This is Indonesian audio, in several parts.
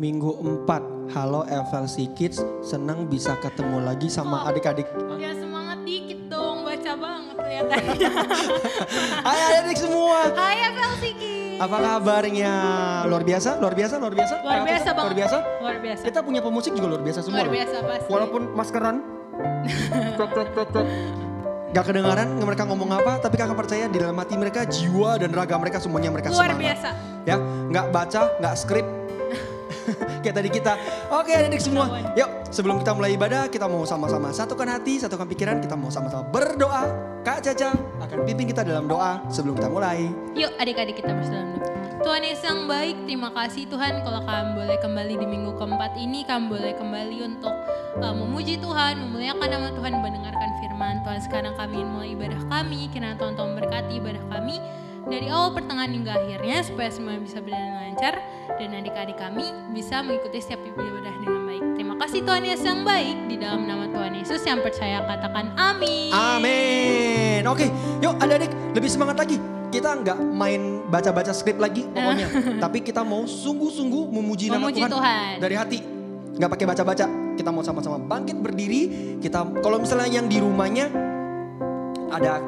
Minggu 4. Halo FLC Kids, senang bisa ketemu lagi sama adik-adik. Ya semangat dikit dong, baca banget kelihatannya. Hai adik-adik semua. Hai FLC Kids. Apa kabarnya? Luar biasa, luar biasa, luar biasa. Luar biasa banget. Luar biasa. Luar biasa. Kita punya pemusik juga luar biasa semua. Luar biasa pasti. Walaupun maskeran. Gak kedengaran mereka ngomong apa, tapi kakak percaya di dalam hati mereka, jiwa dan raga mereka semuanya mereka Luar semangat. biasa. Ya, nggak baca, nggak skrip. Kayak tadi kita. Oke adik-adik semua, yuk sebelum kita mulai ibadah kita mau sama-sama satukan hati, satukan pikiran, kita mau sama-sama berdoa. Kak Caca akan pimpin kita dalam doa sebelum kita mulai. Yuk adik-adik kita bersama. Tuhan Yesus yang baik, terima kasih Tuhan kalau kami boleh kembali di minggu keempat ini. Kami boleh kembali untuk memuji Tuhan, memuliakan nama Tuhan, mendengarkan firman Tuhan. Sekarang kami ingin mulai ibadah kami, kiranya Tuhan memberkati ibadah kami dari awal pertengahan hingga akhirnya, supaya semua bisa berjalan lancar dan adik-adik kami bisa mengikuti setiap ibadah dengan baik. Terima kasih Tuhan Yesus yang baik, di dalam nama Tuhan Yesus yang percaya katakan amin. Amin. Oke, yuk adik-adik lebih semangat lagi. Kita nggak main baca-baca skrip lagi pokoknya. Tapi kita mau sungguh-sungguh memuji nama Tuhan dari hati. Nggak pakai baca-baca. Kita mau sama-sama bangkit berdiri. Kita kalau misalnya yang di rumahnya ada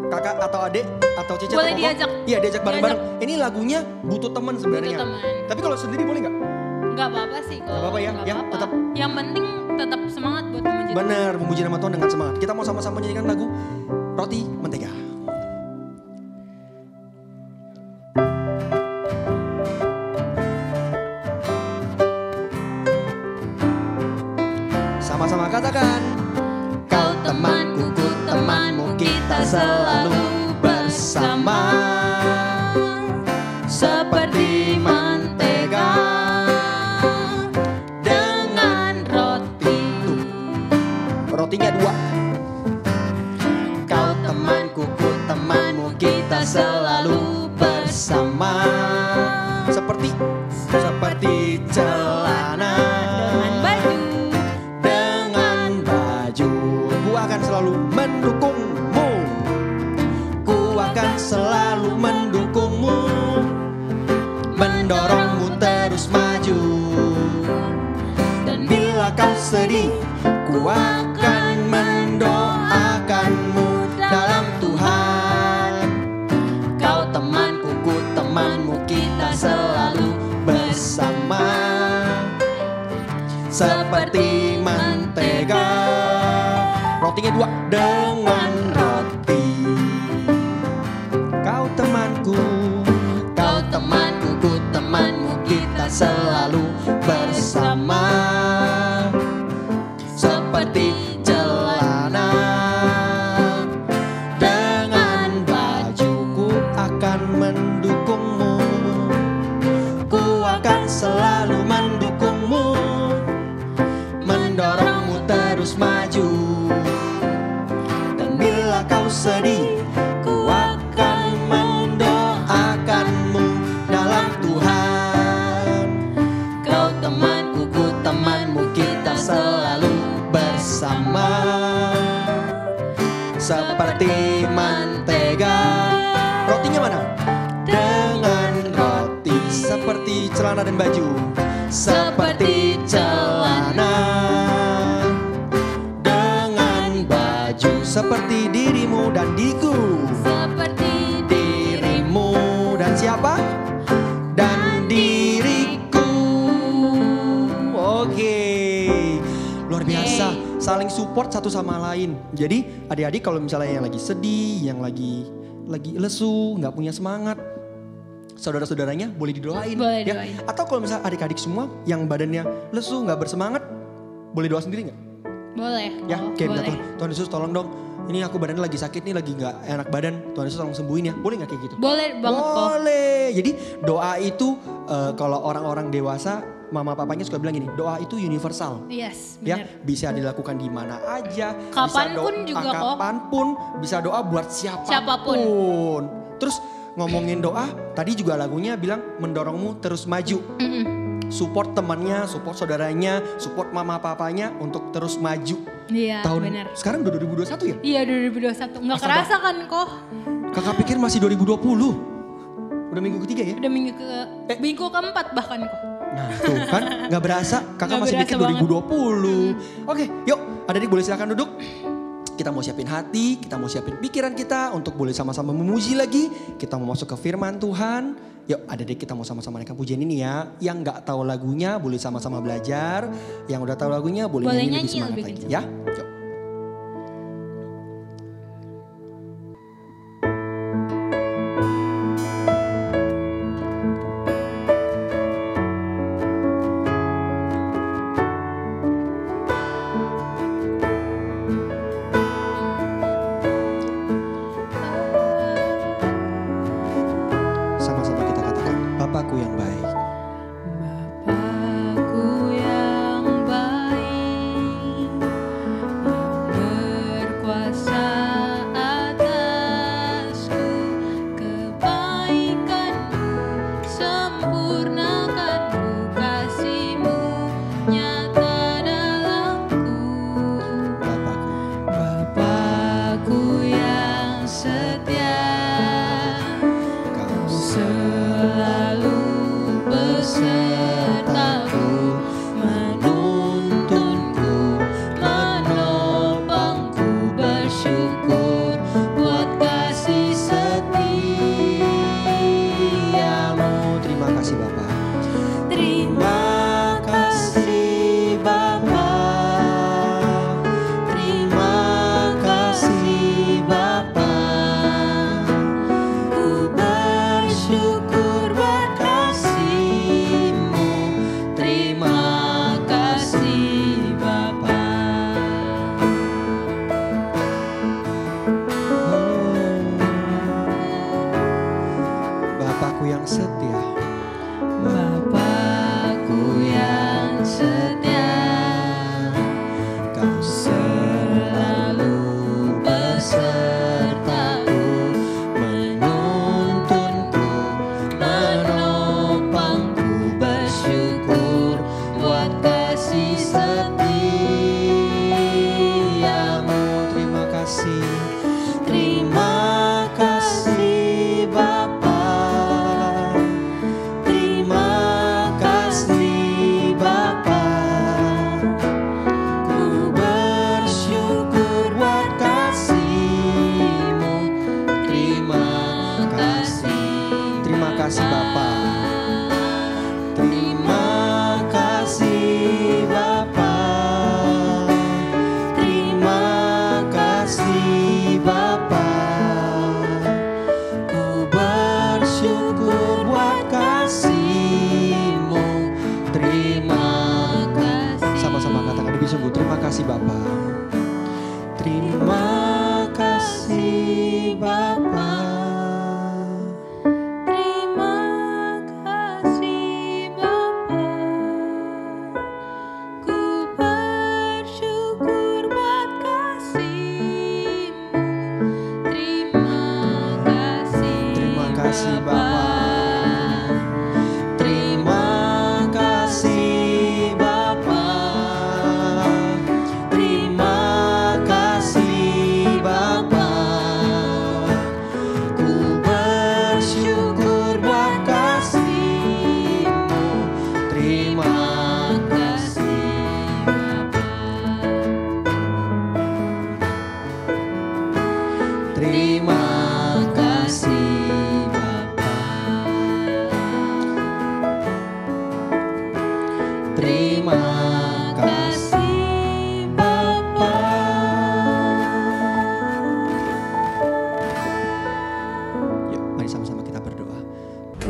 kakak atau adik atau cica boleh atau diajak. Iya diajak bareng-bareng. Ini lagunya butuh teman sebenarnya. Tapi kalau sendiri boleh nggak? Nggak apa-apa sih. Nggak apa-apa ya. Ya tetap. Yang penting tetap semangat buat memuji Tuhan. Benar, memuji nama Tuhan dengan semangat. Kita mau sama-sama menyanyikan lagu Roti Mentega. Sama-sama katakan, kau temanku, ku temanmu, kita selalu bersama. Seperti mentega dengan roti. Tuh, rotinya 2. Kau temanku, ku temanmu, kita selalu bersama. Seperti celana dengan baju. Ku akan selalu mendukungmu. Ku akan selalu mendukungmu, mendorongmu terus maju. Dan bila kau sedih, ku akan mendoakanmu dalam Tuhan. Kau temanku, ku temanmu, kita selalu bersama. Seperti mentega, rotinya 2 dengan roti. Kau temanku, ku temanmu, kita selalu bersama. Seperti celana dengan baju, ku akan mendukungmu. Ku akan selalu mendukungmu, mendorongmu terus maju. Dan bila kau sedih, ku akan mendoakanmu dalam Tuhan. Kau temanku, ku temanmu, kita selalu bersama. Seperti mentega, rotinya mana? Dengan roti. Seperti celana dan baju. Seperti celana dengan baju. Seperti dirimu dan diriku. Seperti Dirimu dan siapa? Dan diriku. Oke, luar biasa. Saling support satu sama lain. Jadi adik-adik kalau misalnya yang lagi sedih, yang lagi lesu, nggak punya semangat, saudara-saudaranya boleh didoain. Boleh ya. doain. Atau kalau misalnya adik-adik semua yang badannya lesu, nggak bersemangat, boleh doa sendiri nggak? boleh. Ya, kayak minta boleh. Tuhan Yesus tolong dong. Ini aku badannya lagi sakit nih, lagi nggak enak badan. Tuhan Yesus tolong sembuhin ya. Boleh nggak kayak gitu? Boleh banget kok. Boleh. Jadi doa itu kalau orang-orang dewasa, mama papanya suka bilang gini, doa itu universal. Yes, Ya, benar. bisa dilakukan di mana aja. Kapanpun juga kok. Kapanpun bisa doa buat siapapun. Siapapun. Terus ngomongin doa, tadi juga lagunya bilang mendorongmu terus maju. Support temannya, support saudaranya, support mama papanya untuk terus maju. Iya, Tahun benar. sekarang udah 2021 ya? Iya, 2021. Nggak Astaga. kerasa kan kok. Kakak pikir masih 2020. Udah minggu ketiga ya? Udah minggu keempat bahkan kok. Nah tuh kan gak berasa, kakak masih mikir 2020. Oke, yuk adik-adik boleh silakan duduk. Kita mau siapin hati, kita mau siapin pikiran kita untuk boleh sama-sama memuji lagi. Kita mau masuk ke firman Tuhan. Yuk adik-adik kita mau sama-sama naikkan pujian ini ya. Yang gak tahu lagunya boleh sama-sama belajar. Yang udah tahu lagunya boleh nyanyi lebih semangat lagi ya. Yuk.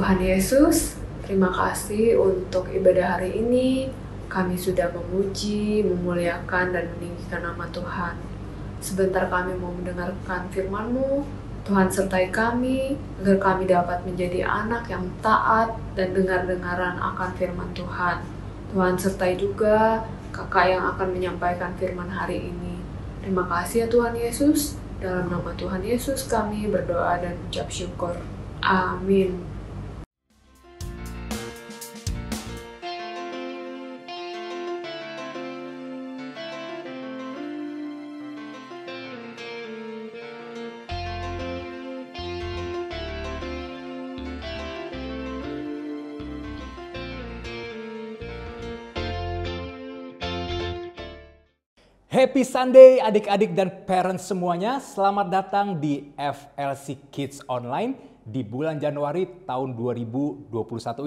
Tuhan Yesus, terima kasih untuk ibadah hari ini. Kami sudah memuji, memuliakan, dan meninggikan nama Tuhan. Sebentar kami mau mendengarkan firman-Mu. Tuhan sertai kami, agar kami dapat menjadi anak yang taat dan dengar-dengaran akan firman Tuhan. Tuhan sertai juga kakak yang akan menyampaikan firman hari ini. Terima kasih ya Tuhan Yesus. Dalam nama Tuhan Yesus kami berdoa dan ucap syukur. Amin. Happy Sunday adik-adik dan parents semuanya. Selamat datang di FLC Kids Online di bulan Januari tahun 2021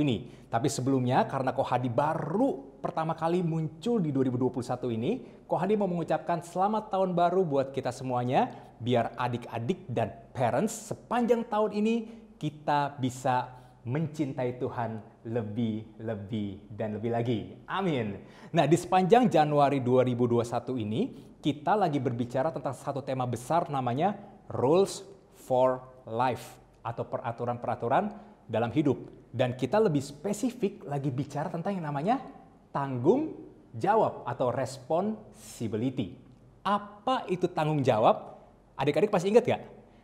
ini. Tapi sebelumnya karena Kohadi baru pertama kali muncul di 2021 ini, Kohadi mau mengucapkan selamat tahun baru buat kita semuanya. Biar adik-adik dan parents sepanjang tahun ini kita bisa mencintai Tuhan lebih dan lebih lagi. Amin. Nah, di sepanjang Januari 2021 ini, kita lagi berbicara tentang satu tema besar namanya Rules for Life atau peraturan-peraturan dalam hidup. Dan kita lebih spesifik lagi bicara tentang yang namanya tanggung jawab atau responsibility. Apa itu tanggung jawab? Adik-adik pasti ingat gak?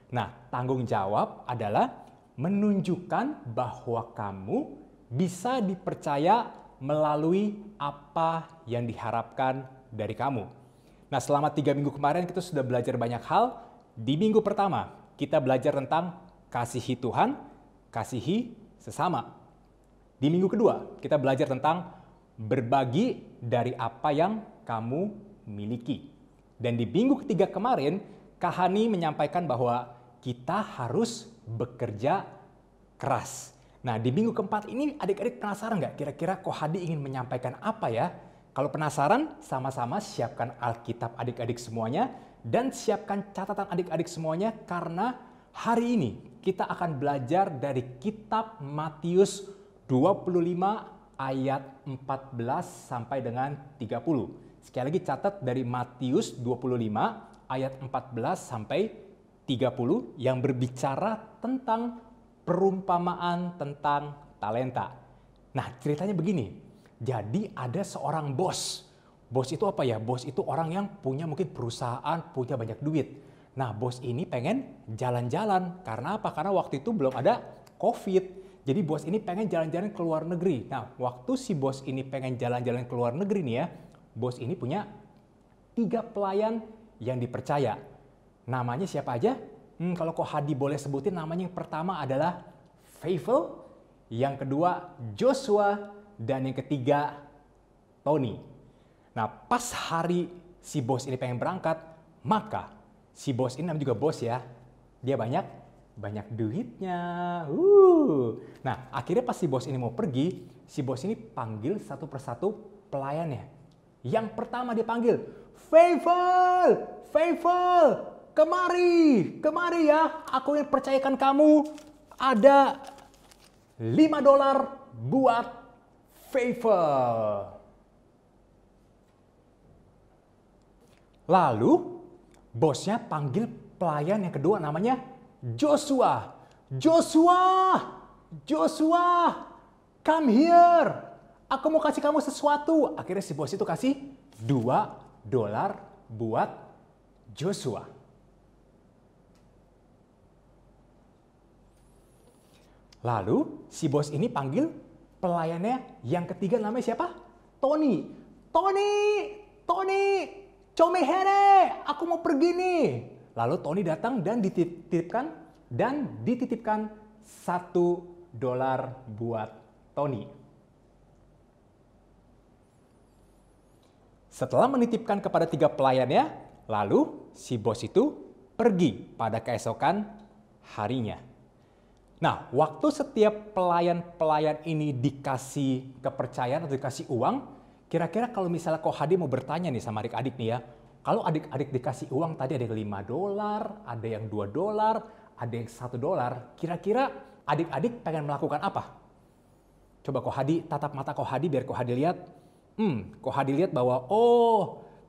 Nah, tanggung jawab adalah menunjukkan bahwa kamu bisa dipercaya melalui apa yang diharapkan dari kamu. Nah, selama 3 minggu kemarin kita sudah belajar banyak hal. Di minggu pertama, kita belajar tentang kasihi Tuhan, kasihi sesama. Di minggu kedua, kita belajar tentang berbagi dari apa yang kamu miliki. Dan di minggu ketiga kemarin, Kak Hani menyampaikan bahwa kita harus bekerja keras. Nah, di minggu keempat ini adik-adik penasaran nggak kira-kira Kohadi ingin menyampaikan apa ya? Kalau penasaran, sama-sama siapkan Alkitab adik-adik semuanya dan siapkan catatan adik-adik semuanya karena hari ini kita akan belajar dari kitab Matius 25 ayat 14 sampai dengan 30. Sekali lagi catat dari Matius 25 ayat 14 sampai 30 yang berbicara tentang perumpamaan tentang talenta. Nah, ceritanya begini. Jadi ada seorang bos. Bos itu apa ya? Bos itu orang yang punya mungkin perusahaan, punya banyak duit. Nah, bos ini pengen jalan-jalan. Karena apa? Karena waktu itu belum ada COVID. Jadi bos ini pengen jalan-jalan ke luar negeri. Nah, waktu si bos ini pengen jalan-jalan ke luar negeri nih ya, bos ini punya 3 pelayan yang dipercaya. Namanya siapa aja? Kalau Kohadi boleh sebutin namanya, yang pertama adalah Faithful, yang kedua Joshua, dan yang ketiga Tony. Nah, pas hari si bos ini pengen berangkat, maka si bos ini namanya juga bos ya, dia banyak duitnya. Nah, akhirnya pas si bos ini mau pergi, si bos ini panggil satu persatu pelayannya. Yang pertama dia panggil, Faithful, kemari ya, aku ingin percayakan kamu ada $5 buat Faithful. Lalu bosnya panggil pelayan yang kedua namanya Joshua, come here, aku mau kasih kamu sesuatu. Akhirnya si bos itu kasih $2 buat Joshua. Lalu si bos ini panggil pelayannya yang ketiga namanya siapa? Tony, Chomehere, aku mau pergi nih. Lalu Tony datang dan dititipkan $1 buat Tony. Setelah menitipkan kepada 3 pelayannya, lalu si bos itu pergi pada keesokan harinya. Nah, waktu setiap pelayan-pelayan ini dikasih kepercayaan atau dikasih uang, kira-kira kalau misalnya Kohadi mau bertanya nih sama adik-adik nih ya, kalau adik-adik dikasih uang tadi ada yang $5, ada yang $2, ada yang $1, kira-kira adik-adik pengen melakukan apa? Coba Kohadi, tatap mata Kohadi biar Kohadi lihat. Kohadi lihat bahwa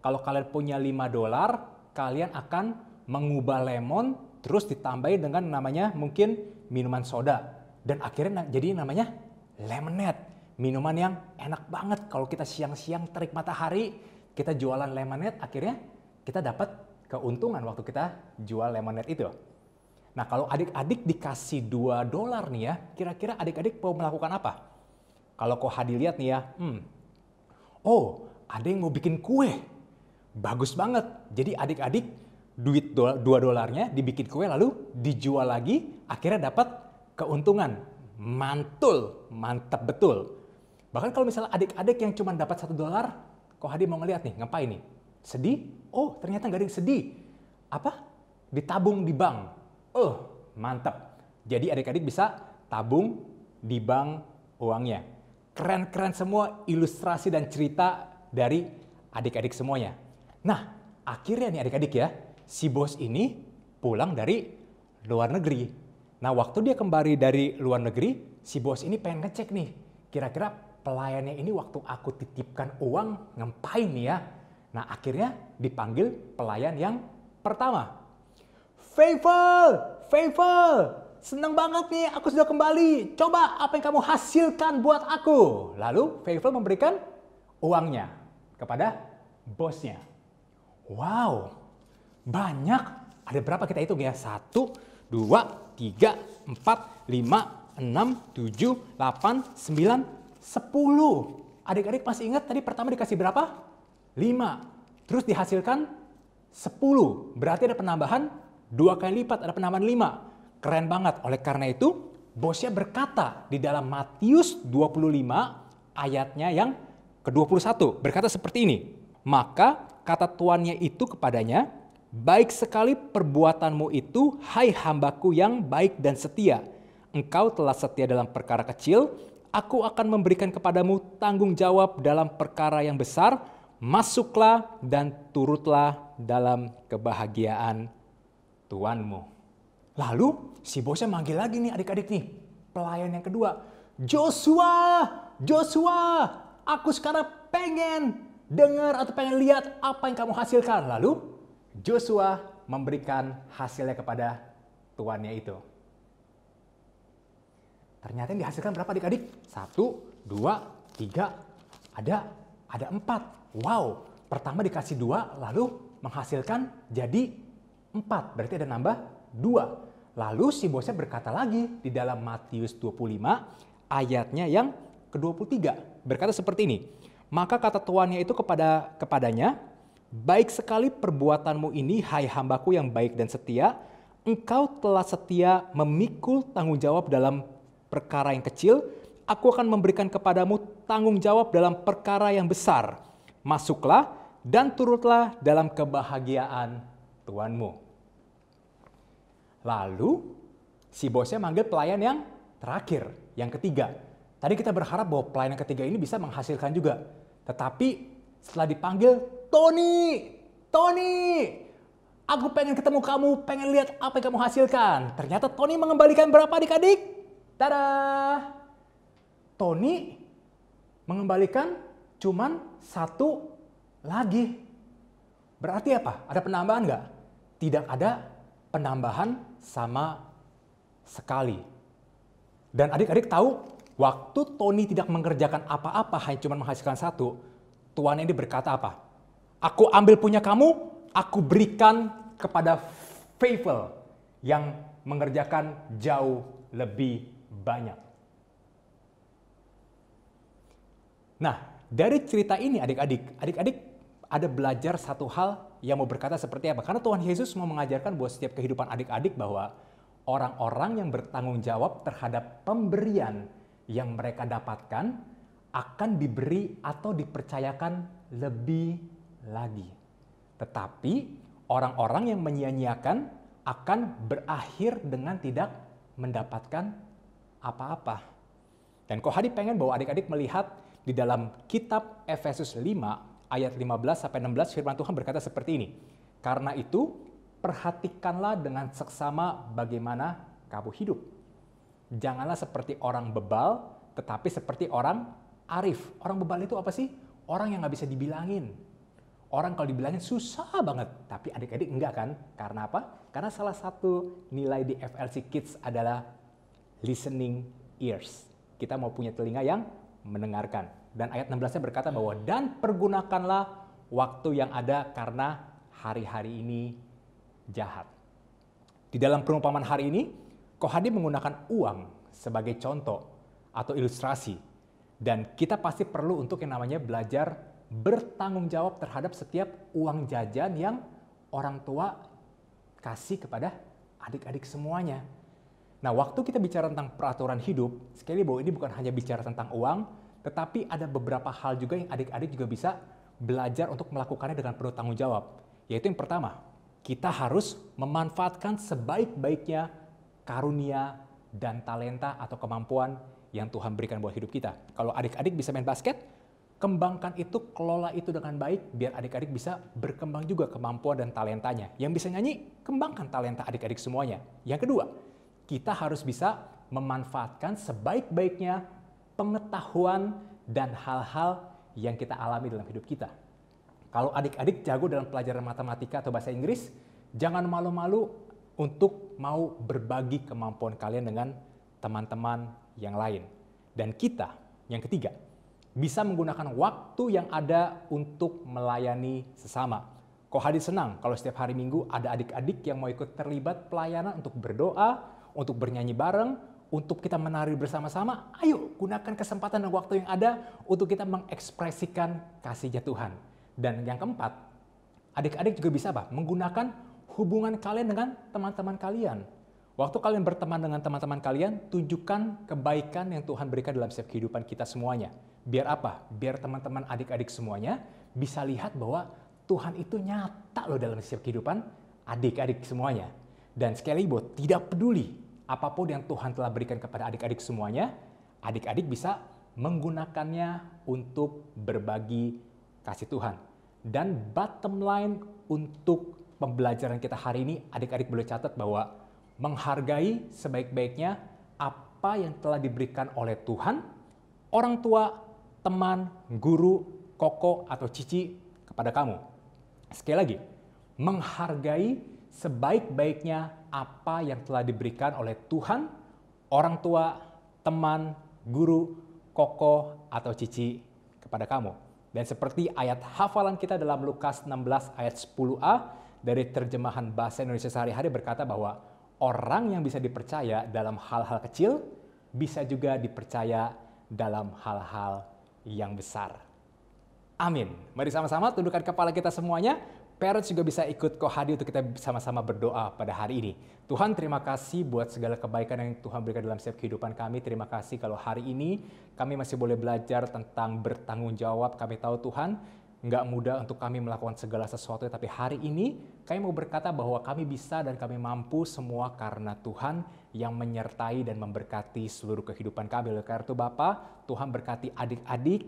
kalau kalian punya $5, kalian akan mengubah lemon terus ditambahin dengan namanya mungkin minuman soda. Dan akhirnya jadi namanya lemonade. Minuman yang enak banget. Kalau kita siang-siang terik matahari, kita jualan lemonade, akhirnya kita dapat keuntungan waktu kita jual lemonade itu. Nah, kalau adik-adik dikasih $2 nih ya, kira-kira adik-adik mau melakukan apa? Kalau Kohadi lihat nih ya, ada yang mau bikin kue. Bagus banget. Jadi adik-adik duit $2 dibikin kue lalu dijual lagi, akhirnya dapat keuntungan. Mantul, mantap betul. Bahkan kalau misalnya adik-adik yang cuma dapat $1, Kohadi mau ngeliat nih, ngapain nih? Sedih? Oh, ternyata nggak ada yang sedih. Apa? Ditabung di bank. Oh, mantap. Jadi adik-adik bisa tabung di bank uangnya. Keren-keren semua ilustrasi dan cerita dari adik-adik semuanya. Nah, akhirnya nih adik-adik ya, si bos ini pulang dari luar negeri. Nah, waktu dia kembali dari luar negeri, si bos ini pengen ngecek nih, kira-kira pelayannya ini waktu aku titipkan uang ngapain nih ya. Nah, akhirnya dipanggil pelayan yang pertama. Feivel, senang banget nih aku sudah kembali. Coba apa yang kamu hasilkan buat aku. Lalu Feivel memberikan uangnya kepada bosnya. Wow, banyak. Ada berapa kita hitung ya? 1, 2, 3, 4, 5, 6, 7, 8, 9, 10. Adik-adik masih ingat tadi pertama dikasih berapa? 5. Terus dihasilkan 10. Berarti ada penambahan 2 kali lipat, ada penambahan 5. Keren banget. Oleh karena itu, bosnya berkata di dalam Matius 25 ayatnya yang ke-21. Berkata seperti ini. Maka kata tuannya itu kepadanya, baik sekali perbuatanmu itu, hai hambaku yang baik dan setia. Engkau telah setia dalam perkara kecil, aku akan memberikan kepadamu tanggung jawab dalam perkara yang besar. Masuklah dan turutlah dalam kebahagiaan tuanmu. Lalu si bosnya manggil lagi nih adik-adik nih. Pelayan yang kedua. Joshua, aku sekarang pengen dengar atau pengen lihat apa yang kamu hasilkan. Lalu Joshua memberikan hasilnya kepada tuannya itu. Ternyata yang dihasilkan berapa adik-adik? 1, 2, 3, ada 4. Wow, pertama dikasih 2, lalu menghasilkan jadi 4. Berarti ada nambah 2. Lalu si bosnya berkata lagi di dalam Matius 25 ayatnya yang ke-23. Berkata seperti ini. Maka kata tuannya itu kepadanya, baik sekali perbuatanmu ini, hai hambaku yang baik dan setia. Engkau telah setia memikul tanggung jawab dalam perkara yang kecil. Aku akan memberikan kepadamu tanggung jawab dalam perkara yang besar. Masuklah dan turutlah dalam kebahagiaan tuanmu. Lalu si bosnya manggil pelayan yang terakhir, yang ketiga. Tadi kita berharap bahwa pelayan yang ketiga ini bisa menghasilkan juga. Tetapi setelah dipanggil, Tony, aku pengen ketemu kamu, pengen lihat apa yang kamu hasilkan. Ternyata Tony mengembalikan berapa adik-adik? Tada! Tony mengembalikan cuman 1 lagi. Berarti apa? Ada penambahan nggak? Tidak ada penambahan sama sekali. Dan adik-adik tahu, waktu Tony tidak mengerjakan apa-apa, hanya cuma menghasilkan 1, tuannya ini berkata apa? Aku ambil punya kamu, aku berikan kepada Feivel yang mengerjakan jauh lebih banyak. Nah, dari cerita ini adik-adik ada belajar satu hal yang mau berkata seperti apa. Karena Tuhan Yesus mau mengajarkan bahwa setiap kehidupan adik-adik bahwa orang-orang yang bertanggung jawab terhadap pemberian yang mereka dapatkan akan diberi atau dipercayakan lebih lagi. Tetapi orang-orang yang menyia-nyiakan akan berakhir dengan tidak mendapatkan apa-apa. Dan Kohadi pengen bahwa adik-adik melihat di dalam kitab Efesus 5 ayat 15-16 firman Tuhan berkata seperti ini. Karena itu perhatikanlah dengan seksama bagaimana kamu hidup. Janganlah seperti orang bebal, tetapi seperti orang arif. Orang bebal itu apa sih? Orang yang nggak bisa dibilangin. Orang kalau dibilangin susah banget. Tapi adik-adik enggak kan? Karena apa? Karena salah satu nilai di FLC Kids adalah listening ears. Kita mau punya telinga yang mendengarkan. Dan ayat 16-nya berkata bahwa dan pergunakanlah waktu yang ada karena hari-hari ini jahat. Di dalam perumpamaan hari ini, Kohadi menggunakan uang sebagai contoh atau ilustrasi. Dan kita pasti perlu untuk yang namanya belajar bertanggung jawab terhadap setiap uang jajan yang orang tua kasih kepada adik-adik semuanya. Nah, waktu kita bicara tentang peraturan hidup, sekali bahwa ini bukan hanya bicara tentang uang, tetapi ada beberapa hal juga yang adik-adik juga bisa belajar untuk melakukannya dengan penuh tanggung jawab. Yaitu yang pertama, kita harus memanfaatkan sebaik-baiknya karunia dan talenta atau kemampuan yang Tuhan berikan buat hidup kita. Kalau adik-adik bisa main basket, kembangkan itu, kelola itu dengan baik, biar adik-adik bisa berkembang juga kemampuan dan talentanya. Yang bisa nyanyi, kembangkan talenta adik-adik semuanya. Yang kedua, kita harus bisa memanfaatkan sebaik-baiknya pengetahuan dan hal-hal yang kita alami dalam hidup kita. Kalau adik-adik jago dalam pelajaran matematika atau bahasa Inggris, jangan malu-malu untuk mau berbagi kemampuan kalian dengan teman-teman yang lain. Dan kita, yang ketiga, bisa menggunakan waktu yang ada untuk melayani sesama. Kok Hadi senang kalau setiap hari Minggu ada adik-adik yang mau ikut terlibat pelayanan untuk berdoa, untuk bernyanyi bareng, untuk kita menari bersama-sama. Ayo gunakan kesempatan dan waktu yang ada untuk kita mengekspresikan kasih-Nya Tuhan. Dan yang keempat, adik-adik juga bisa menggunakan hubungan kalian dengan teman-teman kalian. Waktu kalian berteman dengan teman-teman kalian, tunjukkan kebaikan yang Tuhan berikan dalam setiap kehidupan kita semuanya. Biar apa? Biar teman-teman adik-adik semuanya bisa lihat bahwa Tuhan itu nyata loh dalam setiap kehidupan adik-adik semuanya. Dan sekali lagi, tidak peduli apapun yang Tuhan telah berikan kepada adik-adik semuanya, adik-adik bisa menggunakannya untuk berbagi kasih Tuhan. Dan bottom line untuk pembelajaran kita hari ini, adik-adik boleh catat bahwa menghargai sebaik-baiknya apa yang telah diberikan oleh Tuhan, orang tua, teman, guru, koko, atau cici kepada kamu. Sekali lagi, menghargai sebaik-baiknya apa yang telah diberikan oleh Tuhan, orang tua, teman, guru, koko, atau cici kepada kamu. Dan seperti ayat hafalan kita dalam Lukas 16 ayat 10a dari terjemahan bahasa Indonesia sehari-hari berkata bahwa orang yang bisa dipercaya dalam hal-hal kecil bisa juga dipercaya dalam hal-hal yang besar. Amin. Mari sama-sama tundukkan kepala kita semuanya. Parents juga bisa ikut Ko Hadi untuk kita sama-sama berdoa pada hari ini. Tuhan, terima kasih buat segala kebaikan yang Tuhan berikan dalam setiap kehidupan kami. Terima kasih kalau hari ini kami masih boleh belajar tentang bertanggung jawab. Kami tahu Tuhan, nggak mudah untuk kami melakukan segala sesuatu, tapi hari ini kami mau berkata bahwa kami bisa dan kami mampu semua karena Tuhan yang menyertai dan memberkati seluruh kehidupan kami. Oleh karena itu Bapa, Tuhan berkati adik-adik,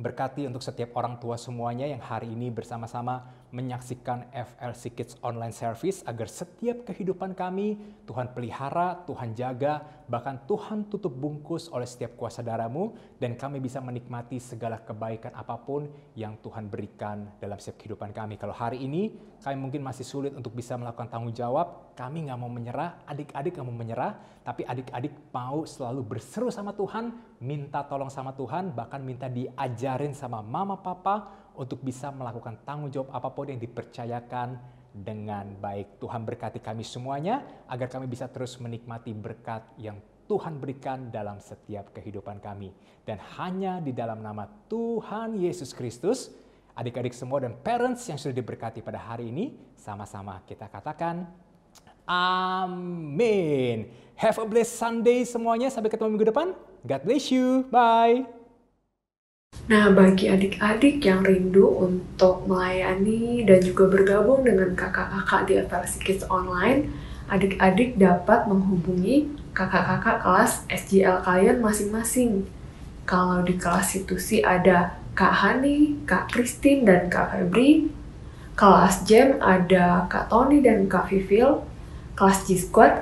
berkati untuk setiap orang tua semuanya yang hari ini bersama-sama menyaksikan FLC Kids Online Service, agar setiap kehidupan kami Tuhan pelihara, Tuhan jaga, bahkan Tuhan tutup bungkus oleh setiap kuasa darah-Mu, dan kami bisa menikmati segala kebaikan apapun yang Tuhan berikan dalam setiap kehidupan kami. Kalau hari ini kami mungkin masih sulit untuk bisa melakukan tanggung jawab, kami nggak mau menyerah, adik-adik nggak mau menyerah, tapi adik-adik mau selalu berseru sama Tuhan, minta tolong sama Tuhan, bahkan minta diajarin sama mama papa untuk bisa melakukan tanggung jawab apapun yang dipercayakan dengan baik. Tuhan berkati kami semuanya agar kami bisa terus menikmati berkat yang Tuhan berikan dalam setiap kehidupan kami. Dan hanya di dalam nama Tuhan Yesus Kristus, adik-adik semua dan parents yang sudah diberkati pada hari ini, sama-sama kita katakan amin. Have a blessed Sunday semuanya. Sampai ketemu minggu depan. God bless you. Bye. Nah, bagi adik-adik yang rindu untuk melayani dan juga bergabung dengan kakak-kakak di FLC Kids Online, adik-adik dapat menghubungi kakak-kakak kelas SJL kalian masing-masing. Kalau di kelas itu sih ada Kak Hani, Kak Christine, dan Kak Febri. Kelas Jam ada Kak Tony dan Kak Vivil. Kelas G-Squad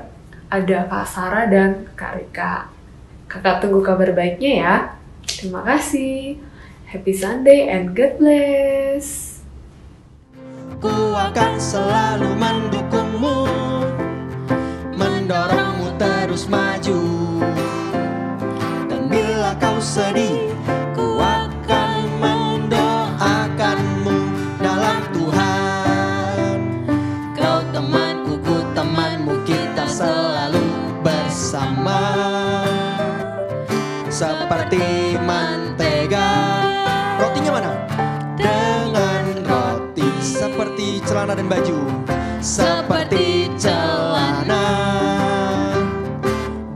ada Kak Sarah dan Kak Rika. Kakak tunggu kabar baiknya ya. Terima kasih. Happy Sunday and God bless. Ku akan selalu mendukungmu, mendorongmu terus maju. Dan bila kau sedih, ku akan mendoakanmu dalam Tuhan. Kau temanku, ku temanmu, kita selalu bersama. Seperti mentega. Rotinya mana? Dengan roti. Seperti celana dan baju. Seperti celana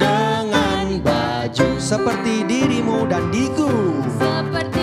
dengan baju. Seperti dirimu dan diriku. Seperti